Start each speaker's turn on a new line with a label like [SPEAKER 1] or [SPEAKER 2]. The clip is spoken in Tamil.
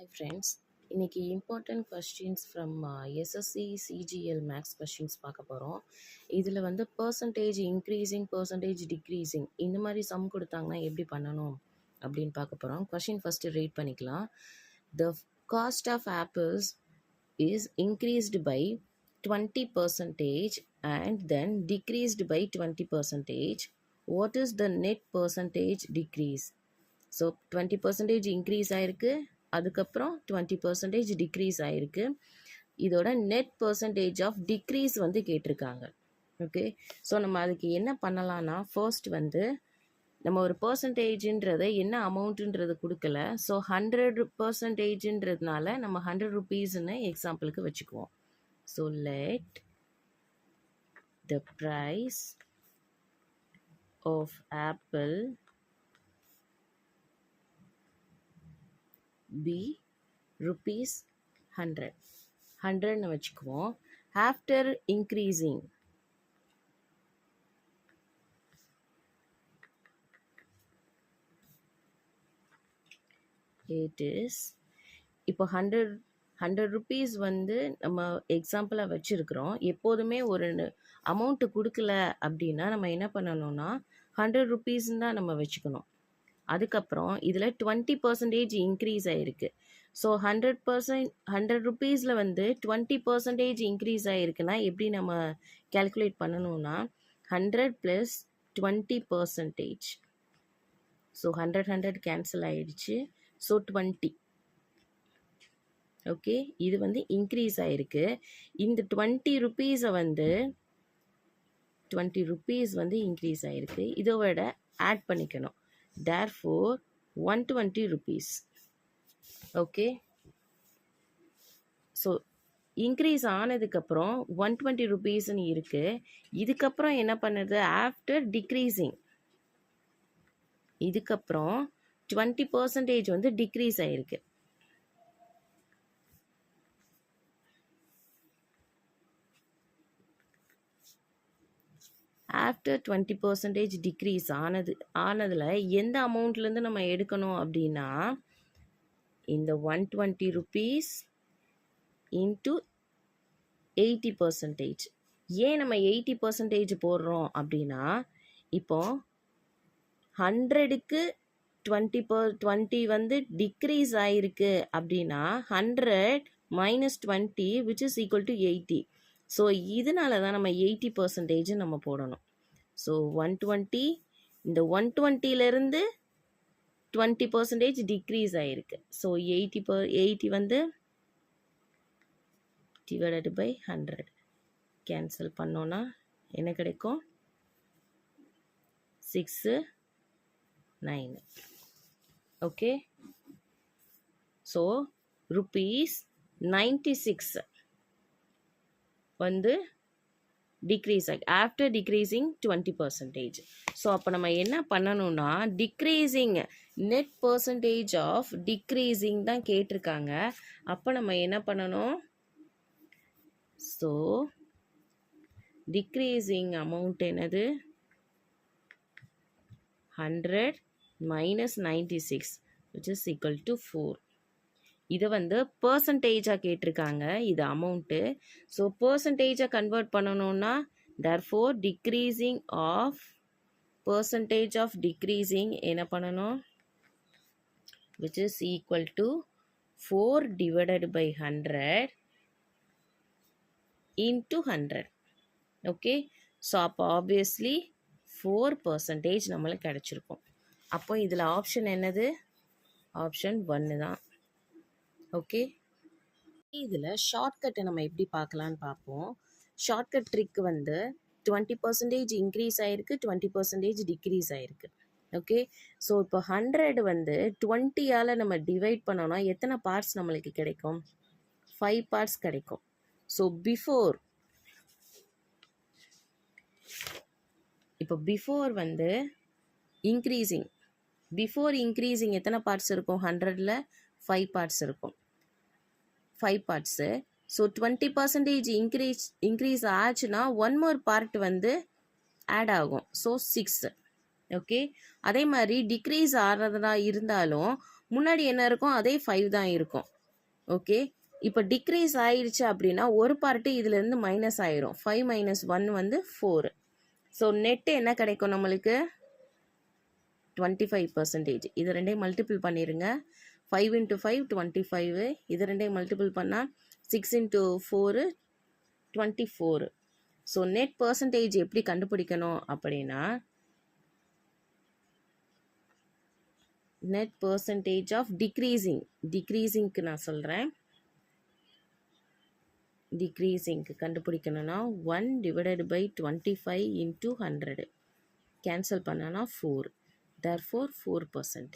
[SPEAKER 1] Hi friends, இன்னைக்கு important questions from SSC CGL maths questions பார்க்க போகிறோம். இதில் வந்து பர்சன்டேஜ் இன்க்ரீஸிங் பர்சன்டேஜ் டிக்ரீஸிங் இந்த மாதிரி சம் கொடுத்தாங்கன்னா எப்படி பண்ணணும் அப்படின்னு பார்க்க போகிறோம். கொஸ்டின் ஃபஸ்ட்டு ரீட் பண்ணிக்கலாம். The cost of apples is increased by 20% and then decreased by 20%. What is the net percentage decrease? So 20% increase ஆகிருக்கு, அதுக்கப்புறம் 20% டிக்ரீஸ் ஆகிருக்கு. இதோட நெட் பர்சன்டேஜ் ஆஃப் டிக்ரீஸ் வந்து கேட்டிருக்காங்க. ஓகே, ஸோ நம்ம அதுக்கு என்ன பண்ணலான்னா, ஃபர்ஸ்ட் வந்து நம்ம ஒரு பர்சன்டேஜ்ன்றதை என்ன அமௌண்ட்டுன்றது கொடுக்கல. ஸோ 100%ன்றதுனால நம்ம 100 rupeesன்னு எக்ஸாம்பிளுக்கு வச்சுக்குவோம். So let the price of apple be rupees 100 வச்சுக்குவோம். ஆஃப்டர் இன்க்ரீசிங் இட் இஸ் இப்போ 100 rupees வந்து நம்ம எக்ஸாம்பிளாக வச்சுருக்கிறோம். எப்போதுமே ஒரு அமௌண்ட்டு கொடுக்கல அப்படின்னா நம்ம என்ன பண்ணணும்னா 100 rupeesன்னு தான் நம்ம வச்சுக்கணும். அதுக்கப்புறம் இதில் 20% இன்க்ரீஸ் ஆகிருக்கு. ஸோ 100 rupeesல வந்து 20% இன்க்ரீஸ் ஆகிருக்குன்னா எப்படி நம்ம கேல்குலேட் பண்ணணும்னா 100 + 20%. ஸோ 100 கேன்சல் ஆகிடுச்சு. ஸோ 20. ஓகே, இது வந்து இன்க்ரீஸ் ஆகிருக்கு. இந்த 20 rupeesஐ வந்து 20 rupees வந்து இன்க்ரீஸ் ஆகிருக்கு. இதோட ஆட் பண்ணிக்கணும். Therefore 120 rupees. Okay, so increase ஆனதுக்கப்புறம் 120 rupeesன்னு இருக்கு. இதுக்கப்புறம் என்ன பண்ணுது, ஆஃப்டர் டிக்ரீசிங் இதுக்கப்புறம் 20% வந்து டிக்ரீஸ் ஆகிருக்கு. ஆஃப்டர் 20% டிக்ரீஸ் ஆனதில் எந்த அமௌண்ட்லேருந்து நம்ம எடுக்கணும் அப்படின்னா இந்த 120 rupees இன்ட்டு 80%. ஏன் நம்ம 80% போடுறோம் அப்படின்னா, இப்போ 100க்கு 20 வந்து டிக்ரீஸ் ஆகிருக்கு அப்படின்னா 100 - 20 which is equal to 80. So இதனால தான் நம்ம 80% நம்ம போடணும். ஸோ 120, இந்த 120லேருந்து 20% டிக்ரீஸ் ஆகிருக்கு. ஸோ 80 வந்து டிவைடட் பை 100 கேன்சல் பண்ணோன்னா என்ன கிடைக்கும், 6 9. ஓகே, ஸோ rupees 96 வந்து டிக்ரீஸ் ஆகி ஆஃப்டர் டிக்ரீசிங் 20%. ஸோ அப்போ நம்ம என்ன பண்ணணும்னா decreasing net percentage of decreasing தான் கேட்டிருக்காங்க. அப்போ நம்ம என்ன பண்ணணும், ஸோ டிக்ரீசிங் அமௌண்ட் என்னது 100 - 96 which is equal to 4. இதை வந்து பர்சன்டேஜாக கேட்டிருக்காங்க, இது அமௌண்ட்டு. ஸோ பர்சன்டேஜை கன்வெர்ட் பண்ணணும்னா therefore decreasing of percentage of decreasing என்ன பண்ணணும், which is equal to 4 divided by 100 into 100. Okay, so அப்போ ஆப்வியஸ்லி 4% நம்மளுக்கு கிடச்சிருக்கும். அப்போ இதில் ஆப்ஷன் என்னது, ஆப்ஷன் 1 தான். ஓகே, இதில் ஷார்ட்கட்டை நம்ம எப்படி பார்க்கலான்னு பார்ப்போம். ஷார்ட்கட் ட்ரிக் வந்து 20% இன்க்ரீஸ் ஆகிருக்கு, 20% டிக்ரீஸ் ஆகிருக்கு. ஓகே, ஸோ இப்போ 100 வந்து 20ஆல் நம்ம டிவைட் பண்ணோன்னா எத்தனை பார்ட்ஸ் நம்மளுக்கு கிடைக்கும், 5 பார்ட்ஸ் கிடைக்கும். ஸோ இப்போ பிஃபோர் வந்து இன்க்ரீசிங் எத்தனை பார்ட்ஸ் இருக்கும், 100ல் 5 பார்ட்ஸ் இருக்கும், 5 பார்ட்ஸு. ஸோ 20% இன்க்ரீஸ் ஆச்சுன்னா 1 more பார்ட் வந்து ஆட் ஆகும். ஸோ 6. ஓகே, அதே மாதிரி டிக்ரீஸ் ஆகிறதா இருந்தாலும் முன்னாடி என்ன இருக்கும், அதே 5 தான் இருக்கும். ஓகே. இப்போ டிக்ரீஸ் ஆயிடுச்சு அப்படின்னா ஒரு பார்ட்டு இதுலேருந்து மைனஸ் ஆயிரும். 5 மைனஸ் 1 வந்து 4. ஸோ நெட்டு என்ன கிடைக்கும் நம்மளுக்கு? 25%. இது ரெண்டையும் மல்டிபிள் பண்ணிடுங்க. 5 into 5 25. இது ரெண்டையும் மல்டிபிள் பண்ணால் 6 into 4 24. ஸோ நெட் பர்சன்டேஜ் எப்படி கண்டுபிடிக்கணும் அப்படின்னா, நெட் பர்சன்டேஜ் ஆஃப் டிக்ரீசிங்க்கு நான் சொல்கிறேன். டிக்ரீசிங்க்கு கண்டுபிடிக்கணும்னா 1 divided by 25 into 100 கேன்சல் பண்ணனா 4. therefore 4%.